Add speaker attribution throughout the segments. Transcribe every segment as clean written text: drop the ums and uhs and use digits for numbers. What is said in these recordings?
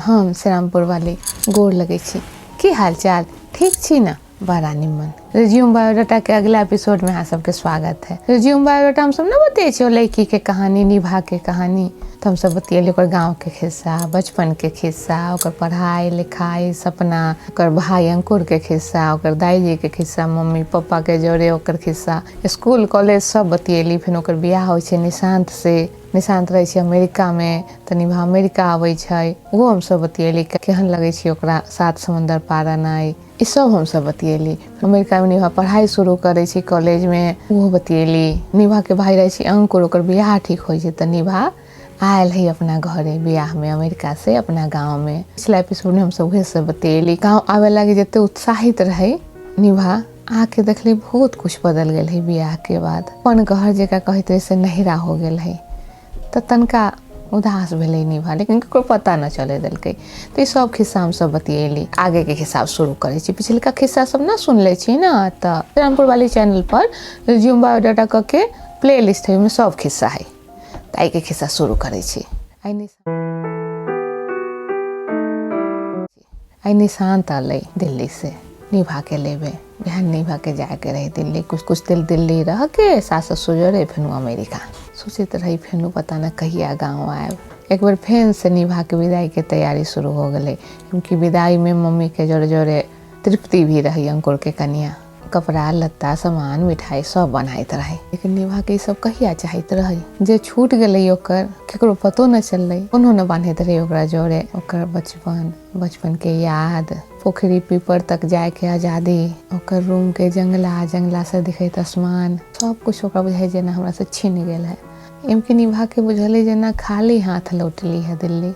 Speaker 1: हम श्यामपुर वाली गोर लगे छी। की हाल चाल? ठीक छी ना? बड़ा निमन। रिज्यूम बायोडाटा के अगला एपिसोड में अहाँ सबके स्वागत है। रिज्यूम बायोडाटा हम सब ना बतिये छी लड़की के कहानी, निभा के कहानी। तो हम सब बतिये ओकर गाँव के खिस्सा, बचपन के खिस्सा, ओकर पढ़ाई लिखाई सपना, ओकर भाई अंकुर के खिस्सा, ओकर दाईजी के खिस्सा, मम्मी पापा के जोड़े ओकर खिस्सा, स्कूल कॉलेज सब बतियेली। फिर ओकर बियाह होइ छै निशांत से। निशांत रहे छै अमेरिका में, तो निभा अमेरिका आवे छै, वो हम सब बतियेली। केहन लगे छै ओकरा सात समंदर पार आनाई, ई सब हम सब बतियेली। अमेरिका में निभा पढ़ाई शुरू करे छै कॉलेज में, वो बतियेली। निभा के भाई रहे छै अंकुर, ओकर बियाह ठीक होइ छै तो निभा आयल है अपना घरे बियाह में अमेरिका से अपना गाँव में। पिछला एपिसोड में हम सब उहे सब बतियेली। गाँव आवे लगी जते उत्साहित रहे निभा, आके देखली बहुत कुछ बदल गेल है बियाह के बाद। अपन घर जेका कहते से नहिरा हो गेल है, तो तनका उदास भेले निभा, लेकिन केकरो पता न चले दिलकै। तो ये सब खिस्सा हम सब बतियेली। आगे के खिस्सा शुरू करे छी। पिछलका खिस्सा सब ना सुन ले छी ना, तो श्यामपुर वाली चैनल पर रिज्यूम बायोडाटा के प्ले लिस्ट है, में सब खिस्सा है। तो आई के खिस्सा शुरू करे छी। आई निशांत आले दिल्ली से निभा के लेवे। बिहान निभा के जाके रहे दिल्ली, कुछ दिन दिल्ली रह के सास ससुर जोड़े फिर अमेरिका। सोचित रही फिर पता न कहिया गाँव आए। एक बार फिर से निभा के विदाई के तैयारी शुरू हो गई, क्योंकि विदाई में मम्मी के जोड़े जोड़े तृप्ति भी रही, अंकुर के कन्या। कपड़ा लत्ता सामान मिठाई सब बनाइत रहे, लेकिन निभा के सब कहिया चाहत रही। जे छूट गई ओकर केकरो पतो न चललै, कोनो न बांधत रहे ओकरा जोड़े। ओकर बचपन के याद, पोखरी पीपर तक जाए के आजादी, ओकर रूम के जंगला से दिखत आसमान, सब कुछ ओकरा बुझाई जेना हमरा से छीन गेल है। इनके निभा के बुझले जेना खाली हाथ लौटली है दिल्ली,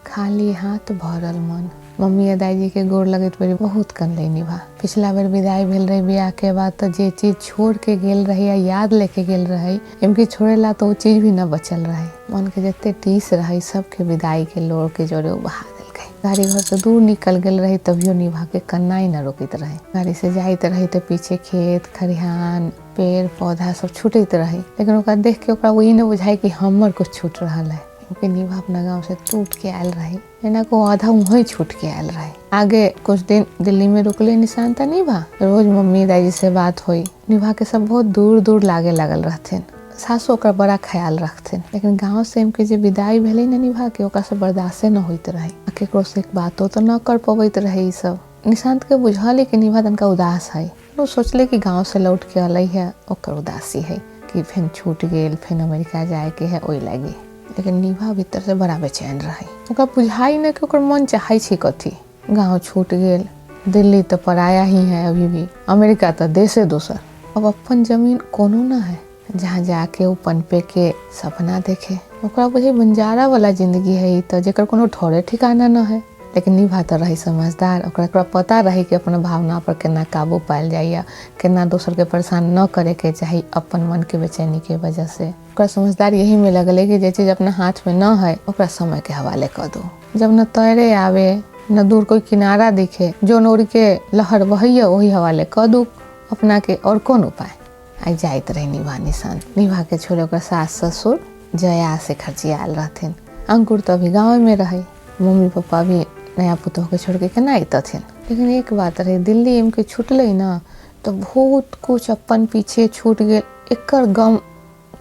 Speaker 1: खाली हाथ भरल मन। मम्मी आ दाईजी के गोर लगत बड़ी बहुत कनले निभा। पिछला बेर विदाई भेल रही बियाह के बाद, तो जे चीज छोड़ के गेल रही या याद लेके गेल रही, इनके छोड़ेला तो वो चीज भी न बचल रही। मन के जते टीस रही सबके विदाई के लोर के जोड़े बहा देलकै। गाड़ी घर से दूर निकल गेल रही, तभियो निभा के कन्नाई न रोकित रहे। गाड़ी से जाइत रही तो पीछे खेत खरिहान पेड़ पौधा सब छूटत रही, लेकिन ओकरा देख के ओकरा वही न बुझाई कि हमर कुछ छूट रहा है। क्योंकि निभा अपना गाँव से टूट के आयल रही, एना को आधा वहीं छूट के आयल रही। आगे कुछ दिन दिल्ली में रुकले निशांत निभा। रोज मम्मी दादी से बात हुई। निभा के सब बहुत दूर दूर लागे लगल रहथिन। सासो ओकर बड़ा ख्याल रखथिन, लेकिन गाँव से इनके जे विदाई भेले न निभा के, ओकरा से बर्दाश्त न होइत रही। केकरो से एक बातो तो न कर पबैत रहे। सब निशांत के बुझल कि निभा तनका उदास है। वो सोचले कि गाँव से लौट के अलै है, ओकर उदासी है कि फिर छूट गेल, फिर अमेरिका जाए के है, ओई लगी। लेकिन निभा भीतर से बड़ा बेचैन रही। ओकरा बुझाई न कि ओकर मन चाहे छी कथी। गाँव छूट गेल, दिल्ली तो पराया ही है अभी भी, अमेरिका तो देशे दोसर। अब अपन जमीन कोनो न है जहाँ जाके वो पनपे के सपना देखे। ओकरा बुझे बंजारा वाला जिंदगी है, तो जेकर कोनो ठौरे ठिकाना न है। लेकिन निभा तो रही समझदार, ओकरा पता रही कि अपना भावना पर केना काबू पायल जाइए, केना दोसर के परेशान न करे के चाहिए अपन मन के बेचैनी के वजह से। ओकरा समझदार यही में लगले कि जे चीज अपना हाथ में न है ओकरा समय के हवाले कर दो। जब न तैरे आवे न दूर कोई किनारा दिखे, जो नोर के लहर बहैया वही हवाले कर दू अपना के, और कौन उपाय। आई जाइत रही निभा निशांत। निभा के छोड़े ओकर सास ससुर जया से खर्चियाल रहथिन। अंकुर तो अभी गाँव में रहे, मम्मी पापा भी नया पुतोह के छोड़ के केना अयतथिन। लेकिन एक बात रहे, दिल्ली इनके छूटले ना तो बहुत कुछ अपन पीछे छूट गए। एकर गम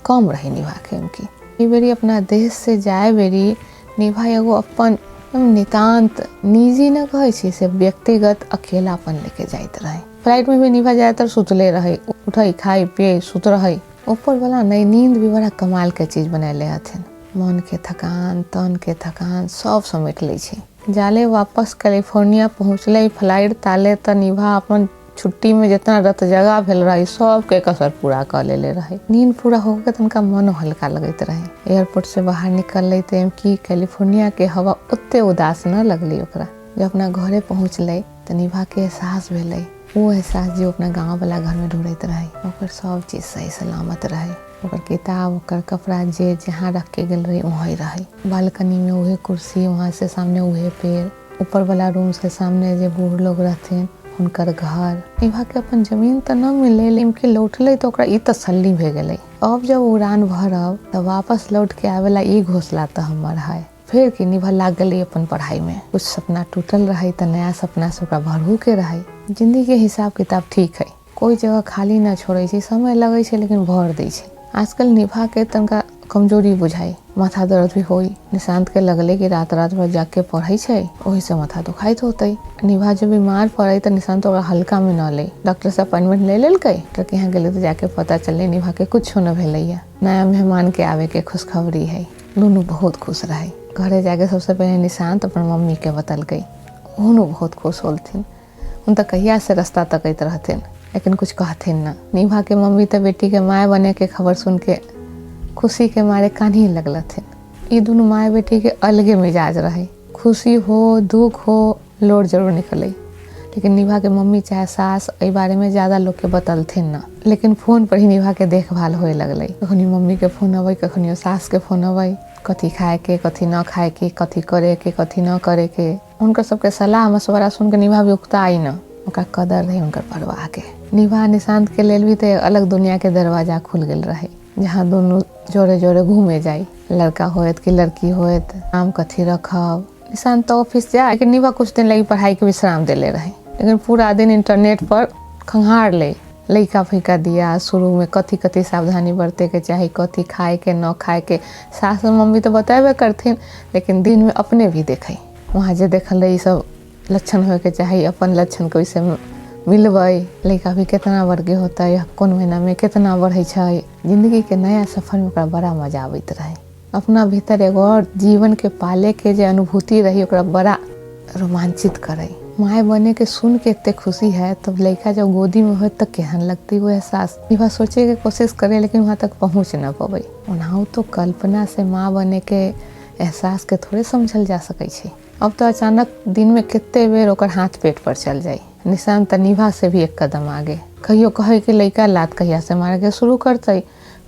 Speaker 1: कम रही निभा के। इनकी ई बेरी अपना देश से जाए बेरी निभा एगो अपन नितांत निजी न कहे छी से व्यक्तिगत अकेलापन लेके जाइत रहे। फ्लाइट में भी निभा ज्यादातर सुतले रहे, उठे खाई पिए सुत रहे। ऊपर वाला नई नींद भी बड़ा कमाल के चीज बनैले हथिन। मन के थकान तन के थकान सब समेट ले छी। जाले वापस कैलिफोर्निया पहुँचले फ्लाइट ताले त निभा अपन छुट्टी में जितना रत जगह भेल रही सब के कसर पूरा कर ले रहे। नींद पूरा हो गए तनका मन हल्का लगत रहे। एयरपोर्ट से बाहर निकल ते कि कैलिफोर्निया के हवा उतने उदास न लगली ओकरा। जब अपना घरे पहुँचले तो निभा के एहसास भेले, वो एहसास जो अपना गाँव वाला घर में ढूंढत रहे। ओकर सब चीज सही सलामत रहे। ओकर किताब ओकर कपड़ा जे जहाँ रख के गेल रही वहीं रही। बालकनी में उहे कुर्सी, वहाँ से सामने उहे पेड़, ऊपर वाला रूम से सामने जे बूढ़ लोग रहथिन उनकर घर। निभा के अपन जमीन तो न मिले, लेकिन लौटले तो ओकरा ई तसल्ली भे गेले। अब जब उड़ान भरब तो वापस लौट के आवेला ई घोसला तो हमर है। फिर कि निभा लाग गई अपन पढ़ाई में। कुछ सपना टूटल रही तो नया सपना से भरहू के रही। जिंदगी के हिसाब किताब ठीक है, कोई जगह खाली ना छोड़े छे, समय लगे छे लेकिन भर दे छे। आजकल निभा के तनका कमजोरी बुझाई, माथा दर्द भी होई। निशांत के लगले कि रात रात भर जाग के पढ़े छे, वही से माथा दुखाइत होते। निभा जब बीमार पड़े तो निशांत ओकरा हल्का में न ले, डॉक्टर से अपॉइंटमेंट ले लेलकै। डॉक्टर के यहाँ गेले तो जाके पता चले निभा के कुछ न भेलैया। नया मेहमान के आवे के खुशखबरी है। नूनू बहुत खुश रहे। घरे जाके सबसे पहले निशांत अपन मम्मी के बतलकै। उन्होंने बहुत खुश होलथिन। उन तो कहिया से रास्ता तकैत रहथिन लेकिन कुछ कहथिन ना। निभा के मम्मी तो बेटी के माय बने के खबर सुन के खुशी के मारे कान्ही लगलथिन। ये दोनों माय बेटी के अलगे मिजाज रहे। खुशी हो दुख हो लोड जरूर निकले, लेकिन निभा के मम्मी चाहे सास ए बारे में ज्यादा लोग के बतलथिन ना। लेकिन फोन पर ही निभा के देखभाल होए लगले। कखनी मम्मी के फोन अबै, कखनी सास के फोन अबै, कथी खाए के कथी न खाए के, कथी करे के कथी न करे के। उनकर सबके सलाह मशवरा सुन के निभा भी उकताई न। उनका कदर रहे उनकर परवाह के। निभा निशांत के लेल भी तो अलग दुनिया के दरवाजा खुल गेल रहे, जहाँ दोनों जोरे जोरे घूमे जाई। लड़का होत कि लड़की होत, नाम कथी रखब। निशांत तो ऑफिस जाए, लेकिन निभा कुछ दिन लगी पढ़ाई के विश्राम देले रहे। लेकिन पूरा दिन इंटरनेट पर खंगार ले लइका फैका दिया। शुरू में कथी कथी सावधानी बरते के चाहे, कथी खाए के न खाए के सास और मम्मी तो बताबे करथिन, लेकिन दिन में अपने भी देखे। वहाँ जे देखल ये सब लक्षण हो के चाहे, अपन लक्षण के वैसे मिलबै। लइका भी कितना वर्गे होता है, कौन महीना में कितना बढ़े छै। जिंदगी के नया सफर में ओकरा बड़ा मजा आबैत रहे। अपना भीतर एगो और जीवन के पाले के जे अनुभूति रही ओकरा बड़ा रोमांचित करे। माए बने के सुन के इतने खुशी है, तब लड़का जब गोदी में हो तब केहन लगती वो एहसास। निभा सोचे के कोशिश करे लेकिन वहाँ तक पहुँच न पावे। ओनाहु तो कल्पना से माँ बने के एहसास के थोड़े समझल जा सकै छै। अब तो अचानक दिन में कितने बेर ओकर हाथ पेट पर चल जाए। निशांत निभा से भी एक कदम आगे। कहियो कहे के लड़का लात कहिया से मारे के शुरू करते,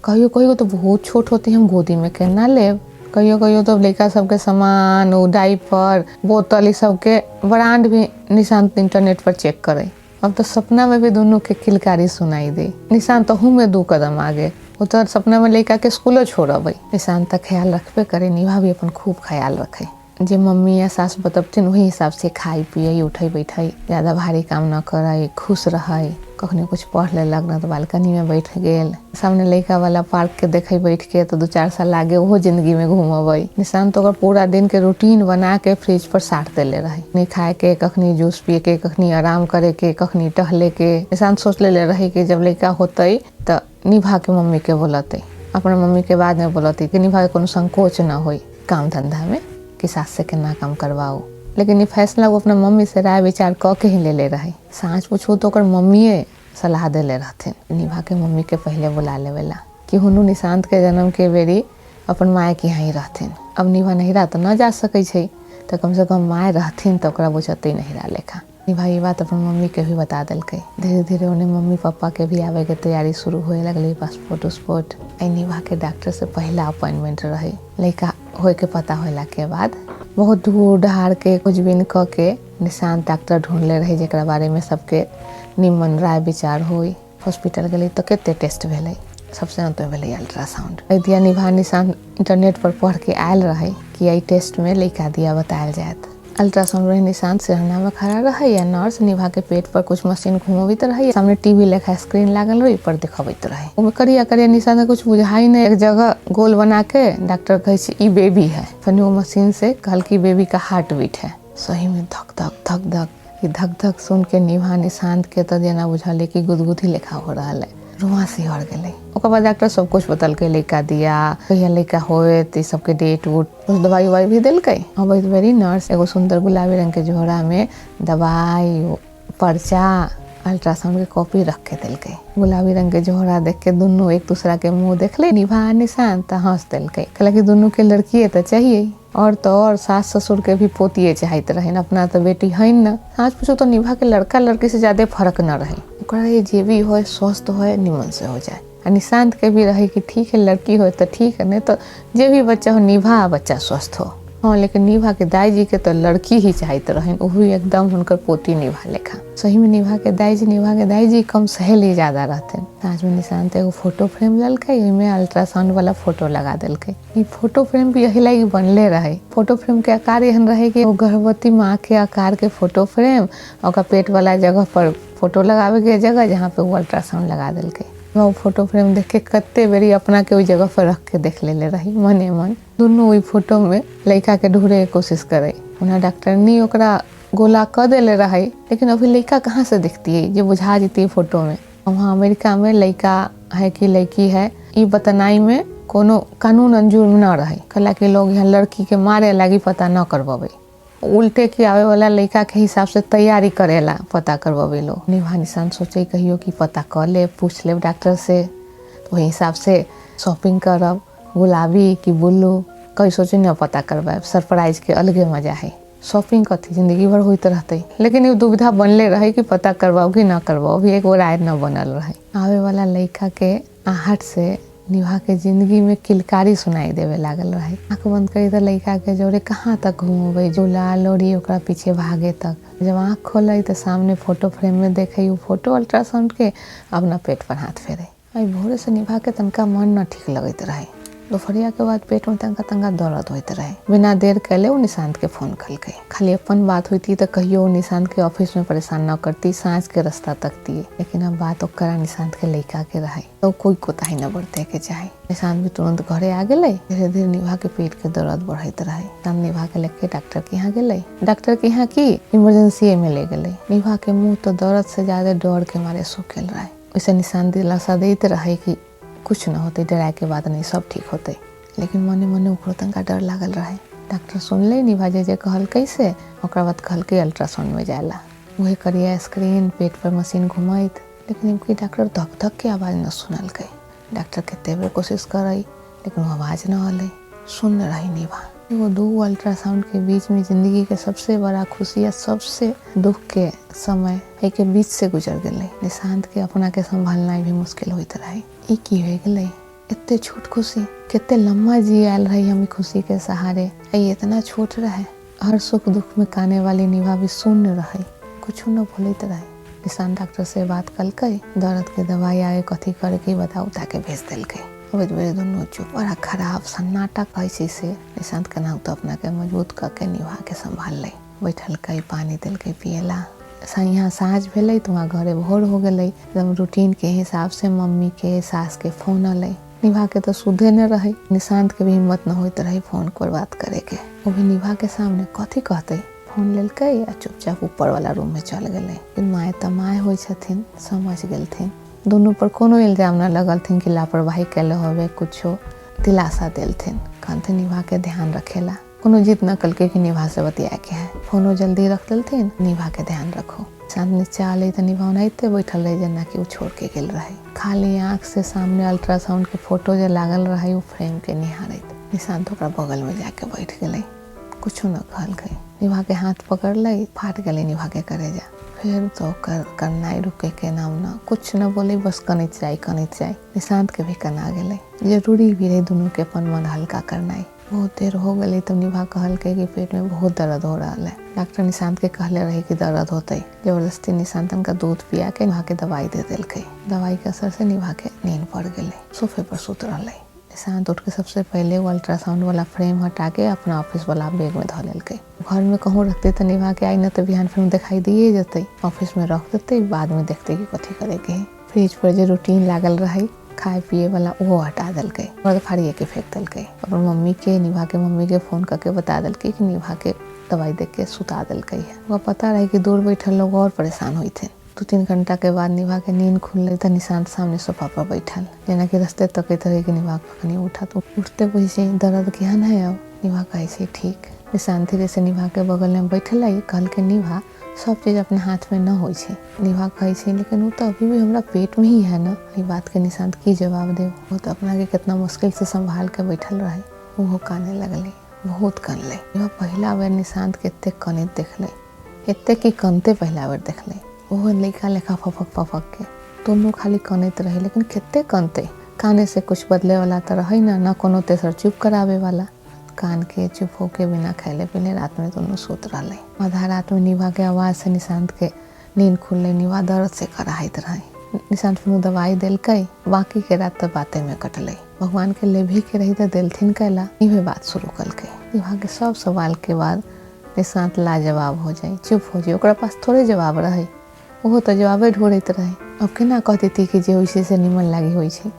Speaker 1: कहियो कहियो तो बहुत छोट होती हम गोदी में केना लेब। कहियो कहियो तो लड़का सबके सामान, डाइपर, बोतल, सबके ब्रांड भी निशांत इंटरनेट पर चेक करे। अब तो सपना में भी दोनों के किलकारी सुनाई दे। निशांत तो में 2 कदम आगे। वो तो सपना में लड़का के स्कूलो छोड़ब। निशांत का ख्याल रखबे करे, निभा भी अपन खूब ख्याल रखे। जे मम्मी या सास बतबथिन वही हिसाब से खाई पिए, उठे बैठे, ज्यादा भारी काम न करे, खुश रहे। कखनी कुछ पढ़ लेलक न तो बालकनी में बैठ गेल। सामने लड़का वाला पार्क के देखे बैठ के तो 2-4 साल आगे वो जिंदगी में घूमबै। निशांत तो पूरा दिन के रूटीन बना के फ्रिज पर साट देले रहे। कखनी खाए के, कखनी जूस पिए के, कखनी आराम करे के, कखनी टहले के। निशांत सोच ले रहे कि जब लड़का होते तो निभा के मम्मी के बोलते, अपने मम्मी के बाद में बोलते कि निभा के कोनो संकोच न हो काम धंधा में कि सास से केना काम करवाओ। लेकिन ये फैसला वो अपना मम्मी से राय विचार क के ही ले रहे। साँच पूछू तो मम्मीए सलाह देले रहथिन। निभा के मम्मी के पहले बुला लेवेला कि हुनु निशांत के जन्म के बेरी अपन माय के यहाँ ही रहथिन। अब निभा नहिरा तो न जा सकै छै, तो कम से कम माय रहथिन तो ओकरा बुझते नहिरा लेखा। निभा ये बात अपन मम्मी के भी बता दिलकै। धीरे धीरे उन्हें मम्मी पापा के भी आवे के तैयारी शुरू होए लगली। पासपोर्ट उस्पोर्ट। निभा के डॉक्टर से पहला अपॉइंटमेंट रहे। लड़का होए के पता होला के बाद बहुत दूर ढार के खोजबीन क के निशांत डॉक्टर ढूंढले रहे जेकरा बारे में सबके निमन राय विचार होई। हॉस्पिटल गई तो केते टेस्ट भेलै। सबसे अंत में भेलै अल्ट्रासाउंड। दिया निभा निशांत इंटरनेट पर पढ़ के आयल रहे कि यही टेस्ट में लड़का दिया बतायल जायत। अल्ट्रासाउंड में निशांत सिरहना में खड़ा रहे या नर्स निभा के पेट पर कुछ मशीन घुमबित रहे। सामने टीवी लेखा स्क्रीन लागल रही, पर देखबित रहे। ओमे करिया करिया निशांत के कुछ बुझाई नहीं। एक जगह गोल बना के डॉक्टर कहे ई बेबी है। फिर वो मशीन से कहल की बेबी का हार्ट बीट है। सही में धक धक धक धक। ये धक धक सुन के निभा निशांत के तो जेना बुझल कि गुदगुदी लेखा हो रहा है। रुआ सिहर गेले। ओकर बाद डॉक्टर सब कुछ बतल के लड़का दिया, कहिया लड़का होत, सबके डेट वूट, कुछ दवाई उवाई भी दिलकै। अब वेरी नर्स एगो सुंदर गुलाबी रंग के झोरा में दवाई, पर्चा, अल्ट्रासाउंड के कॉपी रख के दिलकै। गुलाबी रंग के झोरा देख के दोनों एक दूसरा के मुंह देखले। निभा निशांत हंस दिलकै, कहला कि दोनों के लड़किए तो चाहिए। और तो और सास ससुर के भी पोतिए चाहते रहे, अपना तो बेटी है न। आज पूछो तो निभा के लड़का लड़की से ज्यादा फर्क न रहे। जे भी हो स्वस्थ हो निमन से हो जाए। और निशांत के भी रहे कि ठीक है लड़की हो तो ठीक है, नहीं तो जे भी बच्चा हो निभा बच्चा स्वस्थ हो। हाँ, लेकिन निभा के दाई जी के तो लड़की ही चाहते रहन, वही एकदम हुनकर पोती निभा लेखा। सही में निभा के दाई जी कम सहेली ज्यादा रहते। आज में निशांत एगो फोटो फ्रेम ललके, ओइमे अल्ट्रासाउंड वाला फोटो लगा देलके। ई फोटो फ्रेम भी यही लागी बनले रहे। फोटो फ्रेम के आकार एहन रहे कि वो गर्भवती माँ के आकार के फोटो फ्रेम, और पेट वाला जगह पर फोटो लगावे के जगह जहाँ पे वो अल्ट्रासाउंड लगा देलके। वो फोटो फ्रेम देख के कत्ते बेरी अपना के वही जगह पर रख के देख ले रही मने मन। दोनों वही फोटो में लड़का के ढूंढे के कोशिश करे। उन्हें डॉक्टरनी ओकरा गोला कर देले रहे, लेकिन अभी लड़का कहाँ से दिखती है जो बुझा जीती फोटो में। वहाँ अमेरिका में लड़का है कि लड़की है ये बतनाई में कोनो कानून अंजूर न रहे। कला के लोग यहाँ लड़की के मारे लगी पता न करवावे, उल्टे की आवे वाला लड़का के हिसाब से तैयारी करेला पता करवावे लोग। निभा निशांत सोचे कहियो कि पता कर ले, पूछ ले डॉक्टर से, तो वही हिसाब से शॉपिंग करब, गुलाबी कि ब्लू कई सोचे न पता करवाए। सरप्राइज के अलगे मजा है। शॉपिंग कथी जिंदगी भर होते रहते, लेकिन ये दुविधा बनले रहे कि पता करवाओ कि न करवाओ, भी एक राय न बनल रहे। आवे वाला लड़का के आहट से निभा के जिंदगी में किलकारी सुनाई देवे लागल रहे। आँख बंद करी तो लड़का के जोरे कहाँ तक घूमबे, झूला लोड़ी ओकरा पीछे भागे तक। जब आँख खोले तो सामने फोटो फ्रेम में देखे वो फोटो अल्ट्रासाउंड के, अपना पेट पर हाथ फेरे। अभी भोरे से निभा के तनका मन न ठीक लगते रहे। दोपहरिया के बाद पेट में तंगा दर्द होते रहे। बिना देर कैले वो निशांत के फोन कल गए। खाली अपन बात हुई तो कहियो वो निशांत के ऑफिस में परेशान न करती, सांझ के रास्ता तकती। लेकिन अब बात ओकरा निशांत के लड़का के रहे तो कोई कोताही न बरते के चाहे। निशांत भी तुरंत घरे आ गए। धीरे धीरे निभा के पेट के दर्द बढ़ते रहे। निशांत निभा के लेके डॉक्टर के यहाँ गए। डॉक्टर के यहाँ की इमरजेंसी में ले गए। निभा के मुँह तो दर्द से ज्यादा डर के मारे सूखल रहे। वैसे निशांत दिलासा देते रहे कि कुछ न होते, डराए के बाद नहीं सब ठीक होते। लेकिन मने मने ओकरो तनका डर लागल रहे। डॉक्टर सुन ले निभा जे कहल कैसे, ओकरा बाद कहल के अल्ट्रासाउंड में जाला। वही करिया स्क्रीन पेट पर मशीन घुमाइत, लेकिन इनकी डॉक्टर धक धक के आवाज न सुनल के। डॉक्टर केते बेर कोशिश करई, लेकिन वो आवाज न हले। सुन रही निभा। वो दो अल्ट्रासाउंड के बीच में जिंदगी के सबसे बड़ा खुशी या सबसे दुख के समय के बीच से गुजर गए। निशांत के अपना के संभालना भी मुश्किल होते रहे। ई की हो गए इतने छोट खुशी, कितने लम्बा जी आयल रही हम खुशी के सहारे। आई इतना छोट रहे। हर सुख दुख में काने वाली निभा भी शून्य रहे, कुछ न भूलत रहे। निशांत डॉक्टर से बात कल के दर्द के दवाई आए कथी करके बताऊ ताके भेज दिल के। दोनों चुप, बड़ा खराब सन्नाटा कैसे से निशांत के नाम तो अपना के मजबूत करके निभा के संभाल ले। बैठल कई पानी दिल के पियला। यहाँ साँझ भेले तो वहाँ घरे भोर हो गए। एकदम रूटीन के हिसाब से मम्मी के सास के फोन अल। निभा के तो सुधे न रहे। निशांत के भी हिम्मत न होते रहे फोन पर बात करे के। वो भी निभा के सामने कथी कहते, फोन लेल के या चुपचाप ऊपर वाला रूम में चल गए। माए त माए हो समझ गलथिन। दोनों पर कोनो इल्जाम न लगलथिन कि लापरवाही कैले होवे, कुछो दिलासा दिलथिन। कहते निभा के ध्यान रखेला, कोनो जिद न कल के कि निभा से बतिया के है। फोनो जल्दी रख दिलथिन, निभा के ध्यान रखो। शांत नीचे आले तो निभा नहिते बैठल रहे जना कि वो छोड़ के गेल रहे। खाली आँख से सामने अल्ट्रासाउंड के फोटो जो लागल रहे वो फ्रेम के निहारत। निशांत ओकरा बगल में जाके बैठ गए। कुछो न कहल गई। निभा के हाथ पकड़ ले, फाट गए निभा के करेजा। फिर तो करनाई रुके के नाम न, कुछ न बोले, बस कनित जाए। निशांत के भी कना गए। जरूरी भी रहे दोनों के अपन मन हल्का करनाई। बहुत देर हो गई तब निभा कहल के कि पेट में बहुत दर्द हो रहा है। डॉक्टर निशांत के कहले रहे कि दर्द होते। जबरदस्ती निशांत का दूध पिया के निभा के दवाई दे दिल के। दवाई के असर से निभा के नींद पड़ गए। सोफे पर सुत रहे। निशांत उठ के सबसे पहले वो अल्ट्रासाउंड वाला फ्रेम हटा के अपना ऑफिस वाला बैग में धो लेल के। घर में कहूँ रखते तो निभा के आई न तो बिहान फिल्म दिखाई दिए जते। ऑफिस में रख देते, बाद में देखते कि कथी करे के। फ्रिज पर जो रूटीन लागल रहे खाए पिए वाला वो हटा दिल के और फाड़िए के फेंक दिल के। और मम्मी के निभा के मम्मी के फोन करके बता दिल के कि निभा के दवाई दे के सुता दिल के है। वो पता रहे कि दूर बैठल लोग और परेशान हुई थे। 2-3 घंटा के बाद निभा के नींद खुल तो निशांत सामने सोफा पर बैठल, जना कि रास्ते तक रहे कि निभा कखनी उठा। तो उठते पूछे दर्द केहन है अब। निभा कहे ठीक। निशांत धीरे से निभा के बगल में बैठल कहल के निभा सब चीज अपने हाथ में न हो। निभा कहे लेकिन वो तो अभी भी हमारा पेट में ही है ना। ये बात के निशांत की जवाब दे। वो तो अपना के कितना मुश्किल से संभाल के बैठल रहे। वो काने लगले, बहुत कनले। निभा पहला बार निशांत के एते कनित देखले, एते की कनते पहला बार देखले। वो लेखा लेखा फफक के दोनों खाली कनित रहे, लेकिन कितने कनते। काने से कुछ बदले वाला तो रहे ना कोनो तेसर चुप करावे वाला। कान के चुप होके बिना खैले पीले रात में दोनों सोत रहे। आधा रात में निभा के आवाज से निशांत के नींद खुलले। निभा दर्द से कराहत रहे। निशांत फिर दवाई दिलकै। बाकी के रात तो बातें में कटले। भगवान के लेभी के रही तो दिलथिन कैला। इहे बात शुरू कलकै। निभा के सब सवाल के बाद निशांत लाजवाब हो जाए, चुप हो जाए। ओकरा पास थोड़े जवाब रहे, वो तो जवाबे ढूंढत रहे। अब केना कहती थी कि जे वैसे से निमन लागी होइ छै।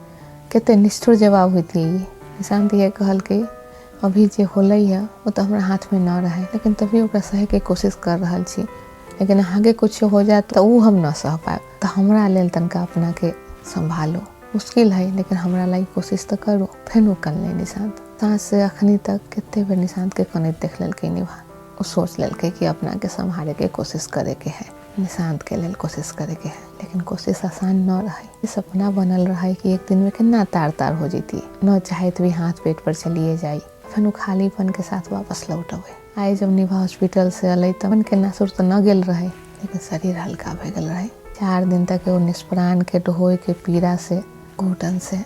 Speaker 1: कते निष्ठुर जवाब होती है। निशांत ये कहल कि अभी जे होलै है वो तो हमारा हाथ में न रहे, लेकिन तभी ओकरा सहे के कोशिश कर रहा छी। लेकिन आगे कुछ हो जाए तो वो हम न सह पाए। तो हमरा लेल तनका अपना के संभालो। मुश्किल है लेकिन हमरा लाई कोशिश तो करो। फिर कल निशांत सांस से अखनी तक कितने बेर निशांत के कनैत देख लेलकै निभा। वो सोच लेलकै कि अपना के संभाले के कोशिश करे के है, निशांत के लेल कोशिश करे के है। लेकिन कोशिश आसान न रहे। सपना बनल रहे कि एक दिन में कितना तार तार हो जाती, न चाहे तो भी हाथ पेट पर चलिए जाई। फिर खालीपन के साथ वापस लौट अबे। आए जब निभा हॉस्पिटल से अल तब मन के नासुर तो न गेल रहे, लेकिन शरीर हल्का भे गेल रहे। 4 दिन तक वो निष्प्राण के ढोए के पीड़ा से, घुटन से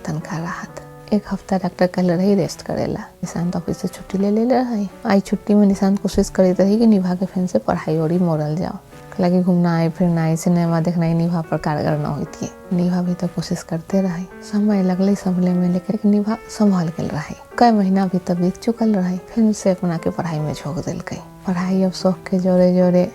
Speaker 1: तनका राहत। 1 हफ्ता डॉक्टर कहले रही रेस्ट करेला। निशांत ऑफिस से छुट्टी ले रहे। आई छुट्टी में निशांत कोशिश करते रही कि निभा के फिर से पढ़ाई ओरी मोड़ल जाओ। लगे घूमना आए फिरना आई सिनेमा देखना ही निभा पर कारगर न होती है। निभा भी तो कोशिश करते रहे। समय लगले संभले में, लेकिन निभा संभल गल रहे। कई महीना भी तब बीत चुकल रहे। फिर से अपना के पढ़ाई में झोंक दिलकै। पढ़ाई अब शौक के जोरे जोरे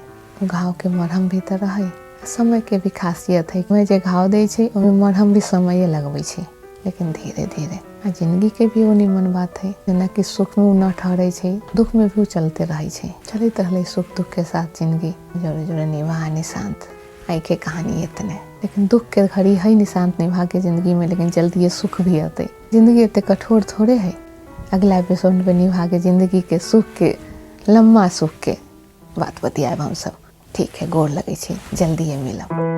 Speaker 1: घाव के मरहम भी तो रहे। समय के भी खासियत है। मैं जे घाव दे छे ओमे मरहम भी समय लगवे छे, लेकिन धीरे धीरे। जिंदगी के भी वो निमन बात है, जना कि सुख में न ठहरे छे, दुख में भी चलते रहे छे। चलते रहले सुख दुख के साथ जिंदगी। जोरे जोरे निभा निशांत आई के कहानी इतने। लेकिन दुख के घड़ी है निशांत निभा के जिंदगी में, लेकिन जल्दी ये सुख भी आते। जिंदगी इतने कठोर थोड़े है। अगला एपिसोड में निभा के जिंदगी के सुख के, लम्बा सुख के बात बतियाब हम सब। ठीक है, गोर लगे छे, जल्दी मिलब।